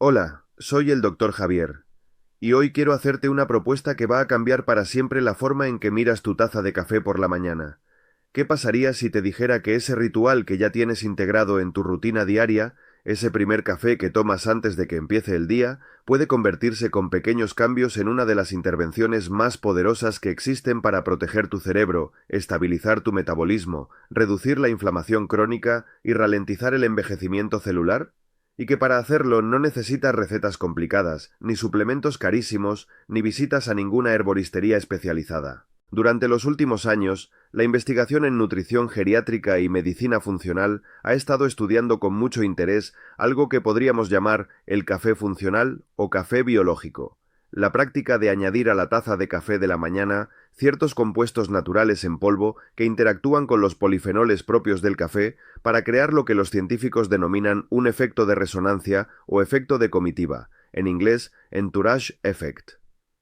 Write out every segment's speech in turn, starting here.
Hola, soy el doctor Javier, y hoy quiero hacerte una propuesta que va a cambiar para siempre la forma en que miras tu taza de café por la mañana. ¿Qué pasaría si te dijera que ese ritual que ya tienes integrado en tu rutina diaria, ese primer café que tomas antes de que empiece el día, puede convertirse con pequeños cambios en una de las intervenciones más poderosas que existen para proteger tu cerebro, estabilizar tu metabolismo, reducir la inflamación crónica y ralentizar el envejecimiento celular? Y que para hacerlo no necesitas recetas complicadas, ni suplementos carísimos, ni visitas a ninguna herboristería especializada. Durante los últimos años, la investigación en nutrición geriátrica y medicina funcional ha estado estudiando con mucho interés algo que podríamos llamar el café funcional o café biológico, la práctica de añadir a la taza de café de la mañana ciertos compuestos naturales en polvo que interactúan con los polifenoles propios del café para crear lo que los científicos denominan un efecto de resonancia o efecto de comitiva, en inglés entourage effect.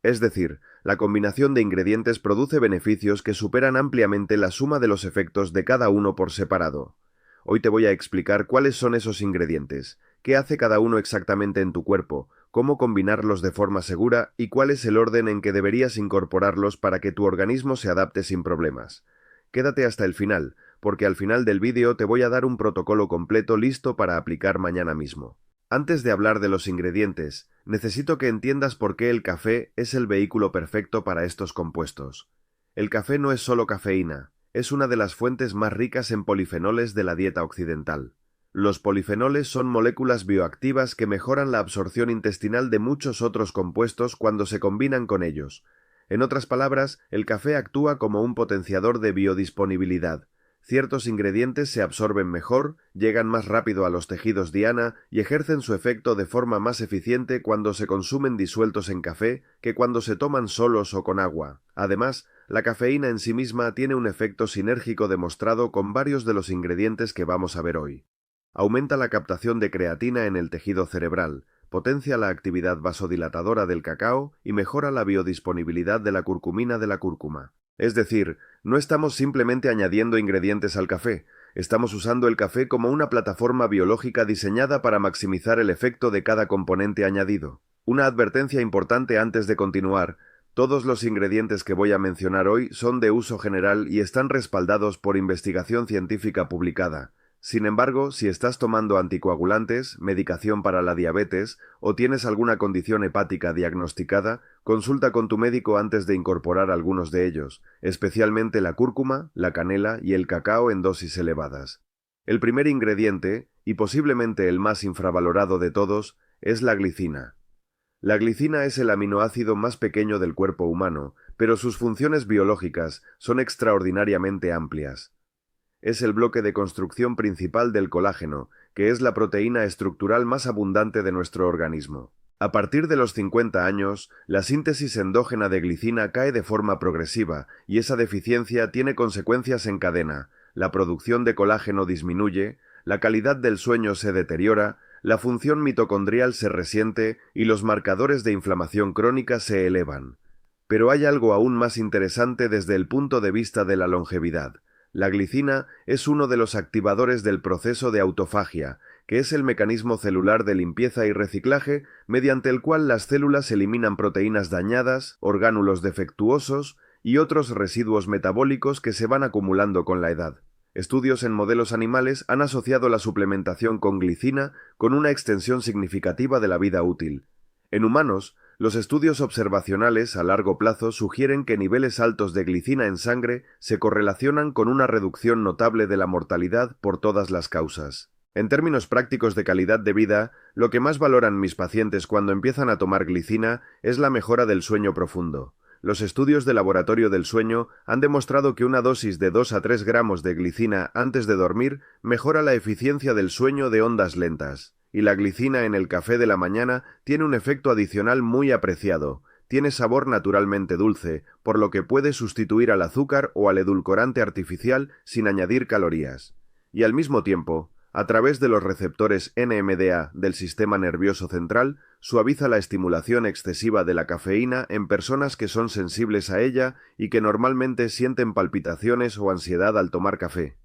Es decir, la combinación de ingredientes produce beneficios que superan ampliamente la suma de los efectos de cada uno por separado. Hoy te voy a explicar cuáles son esos ingredientes, qué hace cada uno exactamente en tu cuerpo, cómo combinarlos de forma segura y cuál es el orden en que deberías incorporarlos para que tu organismo se adapte sin problemas. Quédate hasta el final, porque al final del vídeo te voy a dar un protocolo completo listo para aplicar mañana mismo. Antes de hablar de los ingredientes, necesito que entiendas por qué el café es el vehículo perfecto para estos compuestos. El café no es solo cafeína, es una de las fuentes más ricas en polifenoles de la dieta occidental. Los polifenoles son moléculas bioactivas que mejoran la absorción intestinal de muchos otros compuestos cuando se combinan con ellos. En otras palabras, el café actúa como un potenciador de biodisponibilidad. Ciertos ingredientes se absorben mejor, llegan más rápido a los tejidos diana y ejercen su efecto de forma más eficiente cuando se consumen disueltos en café que cuando se toman solos o con agua. Además, la cafeína en sí misma tiene un efecto sinérgico demostrado con varios de los ingredientes que vamos a ver hoy. Aumenta la captación de creatina en el tejido cerebral, potencia la actividad vasodilatadora del cacao y mejora la biodisponibilidad de la curcumina de la cúrcuma. Es decir, no estamos simplemente añadiendo ingredientes al café, estamos usando el café como una plataforma biológica diseñada para maximizar el efecto de cada componente añadido. Una advertencia importante antes de continuar: todos los ingredientes que voy a mencionar hoy son de uso general y están respaldados por investigación científica publicada. Sin embargo, si estás tomando anticoagulantes, medicación para la diabetes o tienes alguna condición hepática diagnosticada, consulta con tu médico antes de incorporar algunos de ellos, especialmente la cúrcuma, la canela y el cacao en dosis elevadas. El primer ingrediente, y posiblemente el más infravalorado de todos, es la glicina. La glicina es el aminoácido más pequeño del cuerpo humano, pero sus funciones biológicas son extraordinariamente amplias. Es el bloque de construcción principal del colágeno, que es la proteína estructural más abundante de nuestro organismo. A partir de los 50 años, la síntesis endógena de glicina cae de forma progresiva y esa deficiencia tiene consecuencias en cadena. La producción de colágeno disminuye, la calidad del sueño se deteriora, la función mitocondrial se resiente y los marcadores de inflamación crónica se elevan. Pero hay algo aún más interesante desde el punto de vista de la longevidad. La glicina es uno de los activadores del proceso de autofagia, que es el mecanismo celular de limpieza y reciclaje mediante el cual las células eliminan proteínas dañadas, orgánulos defectuosos y otros residuos metabólicos que se van acumulando con la edad. Estudios en modelos animales han asociado la suplementación con glicina con una extensión significativa de la vida útil. En humanos, los estudios observacionales a largo plazo sugieren que niveles altos de glicina en sangre se correlacionan con una reducción notable de la mortalidad por todas las causas. En términos prácticos de calidad de vida, lo que más valoran mis pacientes cuando empiezan a tomar glicina es la mejora del sueño profundo. Los estudios de laboratorio del sueño han demostrado que una dosis de 2 a 3 gramos de glicina antes de dormir mejora la eficiencia del sueño de ondas lentas. Y la glicina en el café de la mañana tiene un efecto adicional muy apreciado. Tiene sabor naturalmente dulce, por lo que puede sustituir al azúcar o al edulcorante artificial sin añadir calorías. Y al mismo tiempo, a través de los receptores NMDA del sistema nervioso central, suaviza la estimulación excesiva de la cafeína en personas que son sensibles a ella y que normalmente sienten palpitaciones o ansiedad al tomar café.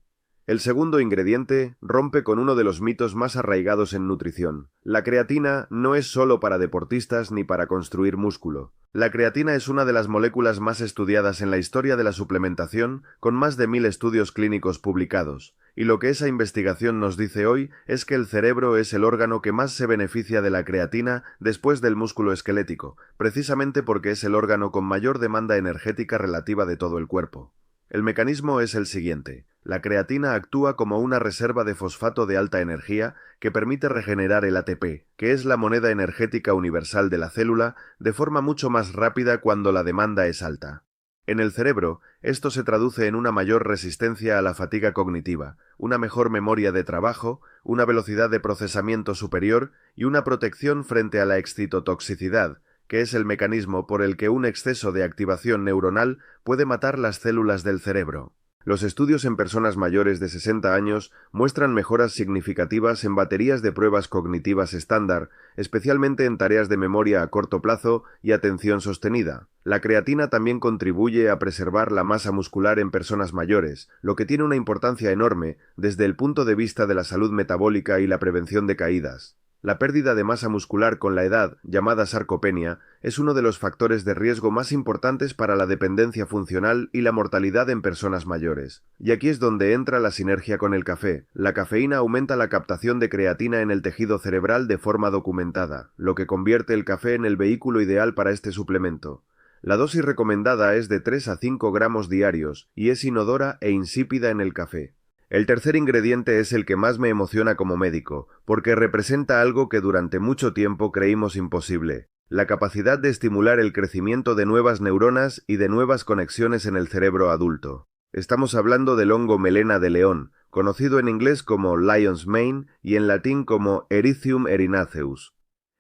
El segundo ingrediente rompe con uno de los mitos más arraigados en nutrición. La creatina no es solo para deportistas ni para construir músculo. La creatina es una de las moléculas más estudiadas en la historia de la suplementación, con más de 1000 estudios clínicos publicados. Y lo que esa investigación nos dice hoy es que el cerebro es el órgano que más se beneficia de la creatina después del músculo esquelético, precisamente porque es el órgano con mayor demanda energética relativa de todo el cuerpo. El mecanismo es el siguiente. La creatina actúa como una reserva de fosfato de alta energía que permite regenerar el ATP, que es la moneda energética universal de la célula, de forma mucho más rápida cuando la demanda es alta. En el cerebro, esto se traduce en una mayor resistencia a la fatiga cognitiva, una mejor memoria de trabajo, una velocidad de procesamiento superior y una protección frente a la excitotoxicidad, que es el mecanismo por el que un exceso de activación neuronal puede matar las células del cerebro. Los estudios en personas mayores de 60 años muestran mejoras significativas en baterías de pruebas cognitivas estándar, especialmente en tareas de memoria a corto plazo y atención sostenida. La creatina también contribuye a preservar la masa muscular en personas mayores, lo que tiene una importancia enorme desde el punto de vista de la salud metabólica y la prevención de caídas. La pérdida de masa muscular con la edad, llamada sarcopenia, es uno de los factores de riesgo más importantes para la dependencia funcional y la mortalidad en personas mayores. Y aquí es donde entra la sinergia con el café. La cafeína aumenta la captación de creatina en el tejido cerebral de forma documentada, lo que convierte el café en el vehículo ideal para este suplemento. La dosis recomendada es de 3 a 5 gramos diarios y es inodora e insípida en el café. El tercer ingrediente es el que más me emociona como médico, porque representa algo que durante mucho tiempo creímos imposible: la capacidad de estimular el crecimiento de nuevas neuronas y de nuevas conexiones en el cerebro adulto. Estamos hablando del hongo melena de león, conocido en inglés como Lion's Mane y en latín como Erythium erinaceus.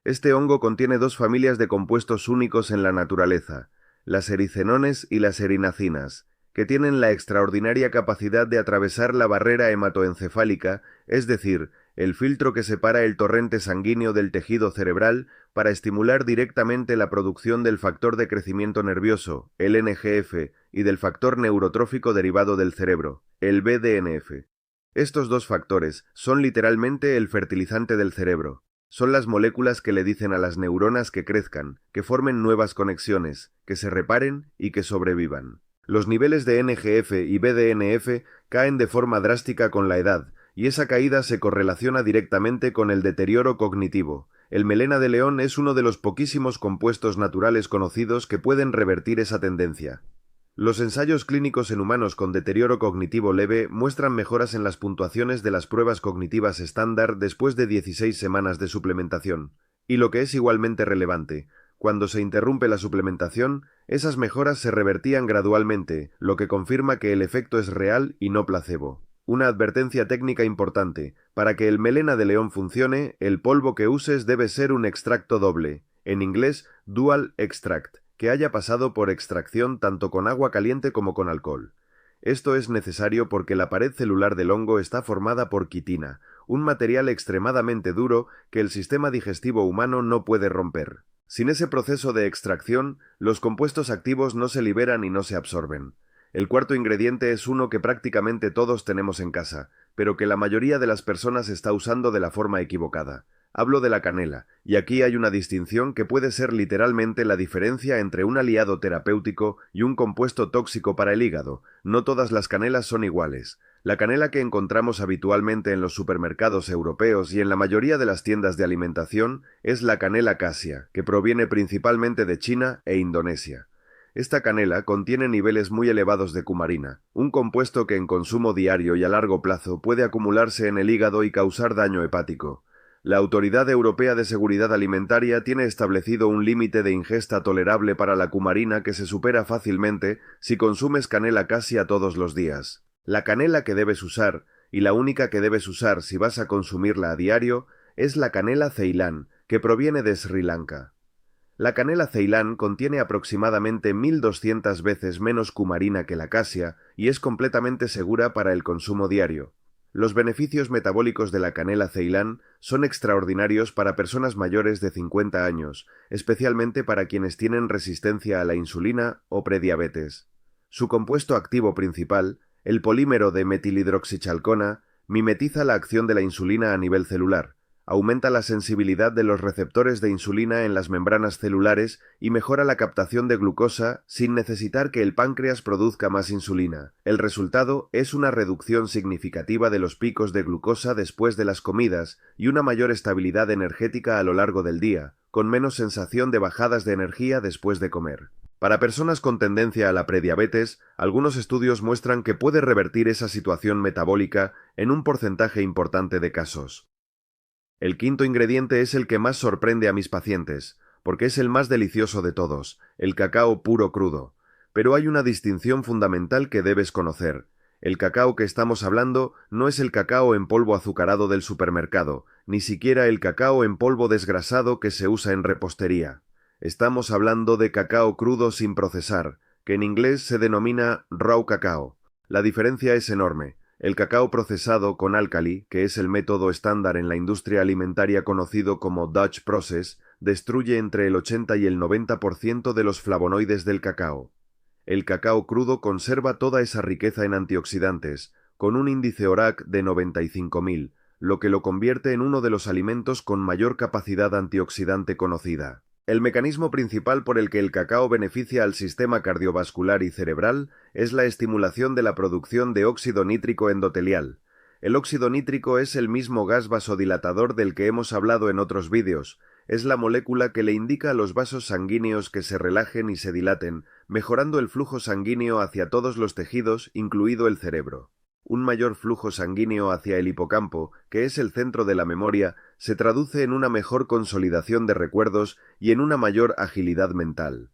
Este hongo contiene dos familias de compuestos únicos en la naturaleza, las ericenones y las erinacinas, que tienen la extraordinaria capacidad de atravesar la barrera hematoencefálica, es decir, el filtro que separa el torrente sanguíneo del tejido cerebral, para estimular directamente la producción del factor de crecimiento nervioso, el NGF, y del factor neurotrófico derivado del cerebro, el BDNF. Estos dos factores son literalmente el fertilizante del cerebro. Son las moléculas que le dicen a las neuronas que crezcan, que formen nuevas conexiones, que se reparen y que sobrevivan. Los niveles de NGF y BDNF caen de forma drástica con la edad, y esa caída se correlaciona directamente con el deterioro cognitivo. El melena de león es uno de los poquísimos compuestos naturales conocidos que pueden revertir esa tendencia. Los ensayos clínicos en humanos con deterioro cognitivo leve muestran mejoras en las puntuaciones de las pruebas cognitivas estándar después de 16 semanas de suplementación. Y lo que es igualmente relevante, cuando se interrumpe la suplementación, esas mejoras se revertían gradualmente, lo que confirma que el efecto es real y no placebo. Una advertencia técnica importante: para que el melena de león funcione, el polvo que uses debe ser un extracto doble, en inglés dual extract, que haya pasado por extracción tanto con agua caliente como con alcohol. Esto es necesario porque la pared celular del hongo está formada por quitina, un material extremadamente duro que el sistema digestivo humano no puede romper. Sin ese proceso de extracción, los compuestos activos no se liberan y no se absorben. El cuarto ingrediente es uno que prácticamente todos tenemos en casa, pero que la mayoría de las personas está usando de la forma equivocada. Hablo de la canela, y aquí hay una distinción que puede ser literalmente la diferencia entre un aliado terapéutico y un compuesto tóxico para el hígado. No todas las canelas son iguales. La canela que encontramos habitualmente en los supermercados europeos y en la mayoría de las tiendas de alimentación es la canela cassia, que proviene principalmente de China e Indonesia. Esta canela contiene niveles muy elevados de cumarina, un compuesto que en consumo diario y a largo plazo puede acumularse en el hígado y causar daño hepático. La Autoridad Europea de Seguridad Alimentaria tiene establecido un límite de ingesta tolerable para la cumarina que se supera fácilmente si consumes canela cassia todos los días. La canela que debes usar, y la única que debes usar si vas a consumirla a diario, es la canela Ceilán, que proviene de Sri Lanka. La canela Ceilán contiene aproximadamente 1200 veces menos cumarina que la cassia y es completamente segura para el consumo diario. Los beneficios metabólicos de la canela Ceilán son extraordinarios para personas mayores de 50 años, especialmente para quienes tienen resistencia a la insulina o prediabetes. Su compuesto activo principal, El polímero de metilhidroxichalcona mimetiza la acción de la insulina a nivel celular, aumenta la sensibilidad de los receptores de insulina en las membranas celulares y mejora la captación de glucosa sin necesitar que el páncreas produzca más insulina. El resultado es una reducción significativa de los picos de glucosa después de las comidas y una mayor estabilidad energética a lo largo del día, con menos sensación de bajadas de energía después de comer. Para personas con tendencia a la prediabetes, algunos estudios muestran que puede revertir esa situación metabólica en un porcentaje importante de casos. El quinto ingrediente es el que más sorprende a mis pacientes, porque es el más delicioso de todos, el cacao puro crudo. Pero hay una distinción fundamental que debes conocer. El cacao que estamos hablando no es el cacao en polvo azucarado del supermercado, ni siquiera el cacao en polvo desgrasado que se usa en repostería. Estamos hablando de cacao crudo sin procesar, que en inglés se denomina raw cacao. La diferencia es enorme. El cacao procesado con álcali, que es el método estándar en la industria alimentaria conocido como Dutch Process, destruye entre el 80 y el 90% de los flavonoides del cacao. El cacao crudo conserva toda esa riqueza en antioxidantes, con un índice ORAC de 95.000, lo que lo convierte en uno de los alimentos con mayor capacidad antioxidante conocida. El mecanismo principal por el que el cacao beneficia al sistema cardiovascular y cerebral es la estimulación de la producción de óxido nítrico endotelial. El óxido nítrico es el mismo gas vasodilatador del que hemos hablado en otros vídeos. Es la molécula que le indica a los vasos sanguíneos que se relajen y se dilaten, mejorando el flujo sanguíneo hacia todos los tejidos, incluido el cerebro. Un mayor flujo sanguíneo hacia el hipocampo, que es el centro de la memoria, se traduce en una mejor consolidación de recuerdos y en una mayor agilidad mental.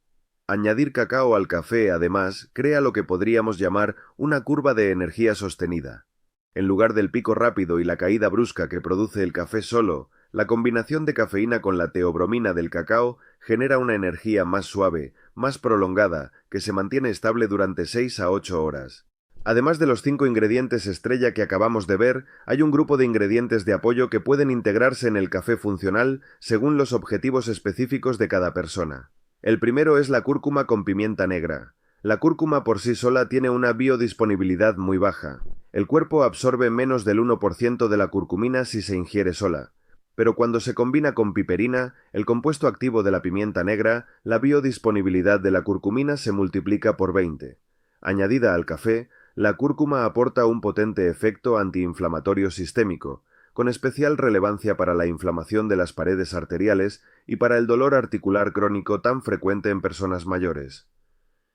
Añadir cacao al café, además, crea lo que podríamos llamar una curva de energía sostenida. En lugar del pico rápido y la caída brusca que produce el café solo, la combinación de cafeína con la teobromina del cacao genera una energía más suave, más prolongada, que se mantiene estable durante 6 a 8 horas. Además de los 5 ingredientes estrella que acabamos de ver, hay un grupo de ingredientes de apoyo que pueden integrarse en el café funcional según los objetivos específicos de cada persona. El primero es la cúrcuma con pimienta negra. La cúrcuma por sí sola tiene una biodisponibilidad muy baja. El cuerpo absorbe menos del 1% de la curcumina si se ingiere sola. Pero cuando se combina con piperina, el compuesto activo de la pimienta negra, la biodisponibilidad de la curcumina se multiplica por 20. Añadida al café, la cúrcuma aporta un potente efecto antiinflamatorio sistémico, con especial relevancia para la inflamación de las paredes arteriales y para el dolor articular crónico tan frecuente en personas mayores.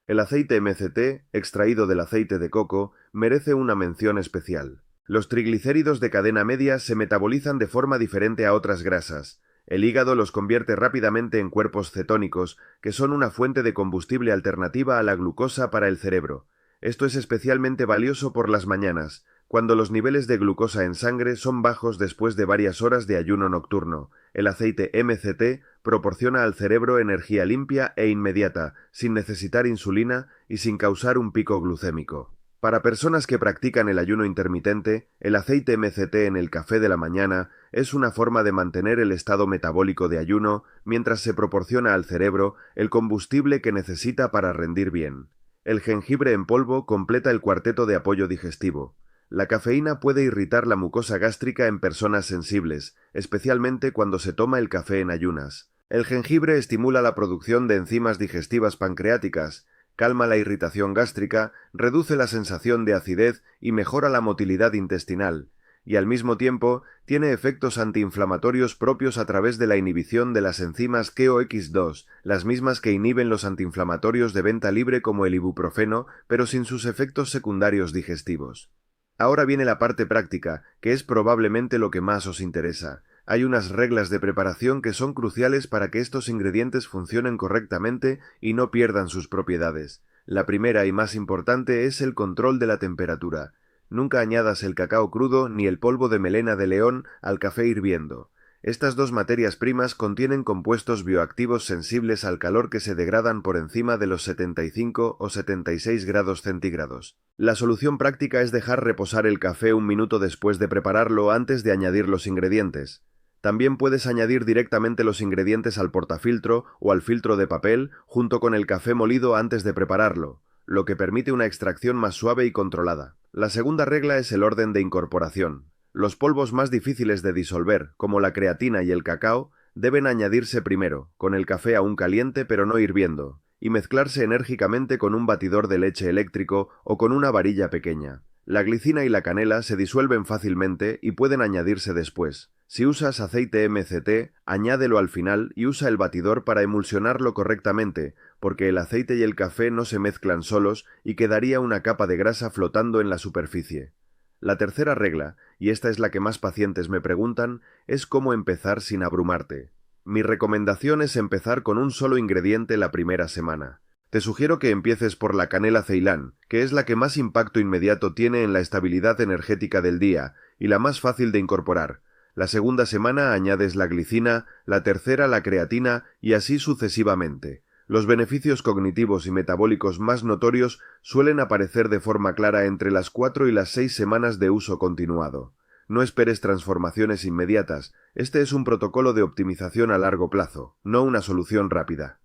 El aceite MCT, extraído del aceite de coco, merece una mención especial. Los triglicéridos de cadena media se metabolizan de forma diferente a otras grasas. El hígado los convierte rápidamente en cuerpos cetónicos, que son una fuente de combustible alternativa a la glucosa para el cerebro. Esto es especialmente valioso por las mañanas, cuando los niveles de glucosa en sangre son bajos después de varias horas de ayuno nocturno. El aceite MCT proporciona al cerebro energía limpia e inmediata, sin necesitar insulina y sin causar un pico glucémico. Para personas que practican el ayuno intermitente, el aceite MCT en el café de la mañana es una forma de mantener el estado metabólico de ayuno mientras se proporciona al cerebro el combustible que necesita para rendir bien. El jengibre en polvo completa el cuarteto de apoyo digestivo. La cafeína puede irritar la mucosa gástrica en personas sensibles, especialmente cuando se toma el café en ayunas. El jengibre estimula la producción de enzimas digestivas pancreáticas, calma la irritación gástrica, reduce la sensación de acidez y mejora la motilidad intestinal, y al mismo tiempo tiene efectos antiinflamatorios propios a través de la inhibición de las enzimas COX-2, las mismas que inhiben los antiinflamatorios de venta libre como el ibuprofeno, pero sin sus efectos secundarios digestivos. Ahora viene la parte práctica, que es probablemente lo que más os interesa. Hay unas reglas de preparación que son cruciales para que estos ingredientes funcionen correctamente y no pierdan sus propiedades. La primera y más importante es el control de la temperatura. Nunca añadas el cacao crudo ni el polvo de melena de león al café hirviendo. Estas dos materias primas contienen compuestos bioactivos sensibles al calor que se degradan por encima de los 75 o 76 grados centígrados. La solución práctica es dejar reposar el café un minuto después de prepararlo antes de añadir los ingredientes. También puedes añadir directamente los ingredientes al portafiltro o al filtro de papel junto con el café molido antes de prepararlo. lo que permite una extracción más suave y controlada. La segunda regla es el orden de incorporación. Los polvos más difíciles de disolver, como la creatina y el cacao, deben añadirse primero, con el café aún caliente pero no hirviendo, y mezclarse enérgicamente con un batidor de leche eléctrico o con una varilla pequeña. La glicina y la canela se disuelven fácilmente y pueden añadirse después. Si usas aceite MCT, añádelo al final y usa el batidor para emulsionarlo correctamente, porque el aceite y el café no se mezclan solos y quedaría una capa de grasa flotando en la superficie. La tercera regla, y esta es la que más pacientes me preguntan, es cómo empezar sin abrumarte. Mi recomendación es empezar con un solo ingrediente la primera semana. Te sugiero que empieces por la canela ceilán, que es la que más impacto inmediato tiene en la estabilidad energética del día y la más fácil de incorporar. La segunda semana añades la glicina, la tercera la creatina y así sucesivamente. Los beneficios cognitivos y metabólicos más notorios suelen aparecer de forma clara entre las 4 y las 6 semanas de uso continuado. No esperes transformaciones inmediatas, este es un protocolo de optimización a largo plazo, no una solución rápida.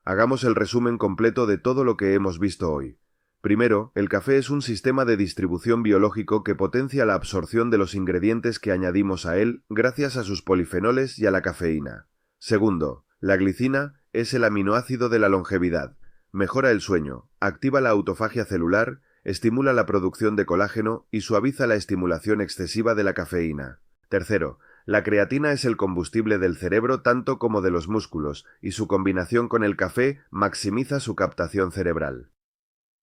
Hagamos el resumen completo de todo lo que hemos visto hoy. Primero, el café es un sistema de distribución biológico que potencia la absorción de los ingredientes que añadimos a él gracias a sus polifenoles y a la cafeína. Segundo, la glicina es el aminoácido de la longevidad. Mejora el sueño, activa la autofagia celular, estimula la producción de colágeno y suaviza la estimulación excesiva de la cafeína. Tercero, la creatina es el combustible del cerebro tanto como de los músculos, y su combinación con el café maximiza su captación cerebral.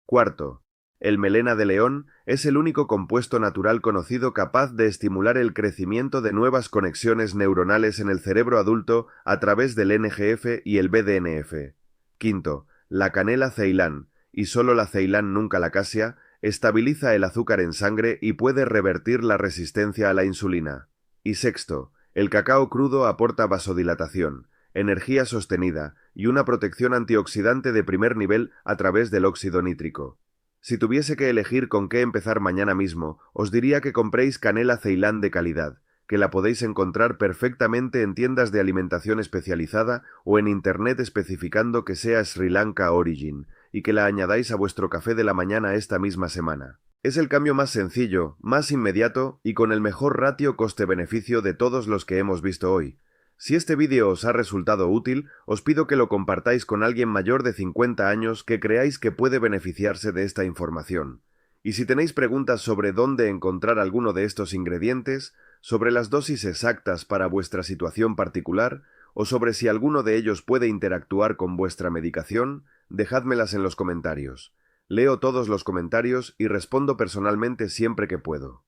Cuarto, el melena de león es el único compuesto natural conocido capaz de estimular el crecimiento de nuevas conexiones neuronales en el cerebro adulto a través del NGF y el BDNF. Quinto, la canela ceilán, y solo la ceilán nunca la casia, estabiliza el azúcar en sangre y puede revertir la resistencia a la insulina. Y sexto, el cacao crudo aporta vasodilatación, energía sostenida y una protección antioxidante de primer nivel a través del óxido nítrico. Si tuviese que elegir con qué empezar mañana mismo, os diría que compréis canela ceilán de calidad, que la podéis encontrar perfectamente en tiendas de alimentación especializada o en internet especificando que sea Sri Lanka Origin, y que la añadáis a vuestro café de la mañana esta misma semana. Es el cambio más sencillo, más inmediato y con el mejor ratio coste-beneficio de todos los que hemos visto hoy. Si este vídeo os ha resultado útil, os pido que lo compartáis con alguien mayor de 50 años que creáis que puede beneficiarse de esta información. Y si tenéis preguntas sobre dónde encontrar alguno de estos ingredientes, sobre las dosis exactas para vuestra situación particular, o sobre si alguno de ellos puede interactuar con vuestra medicación, dejádmelas en los comentarios. Leo todos los comentarios y respondo personalmente siempre que puedo.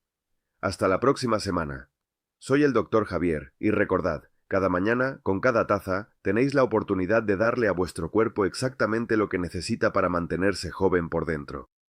Hasta la próxima semana. Soy el Dr. Javier, y recordad, cada mañana, con cada taza, tenéis la oportunidad de darle a vuestro cuerpo exactamente lo que necesita para mantenerse joven por dentro.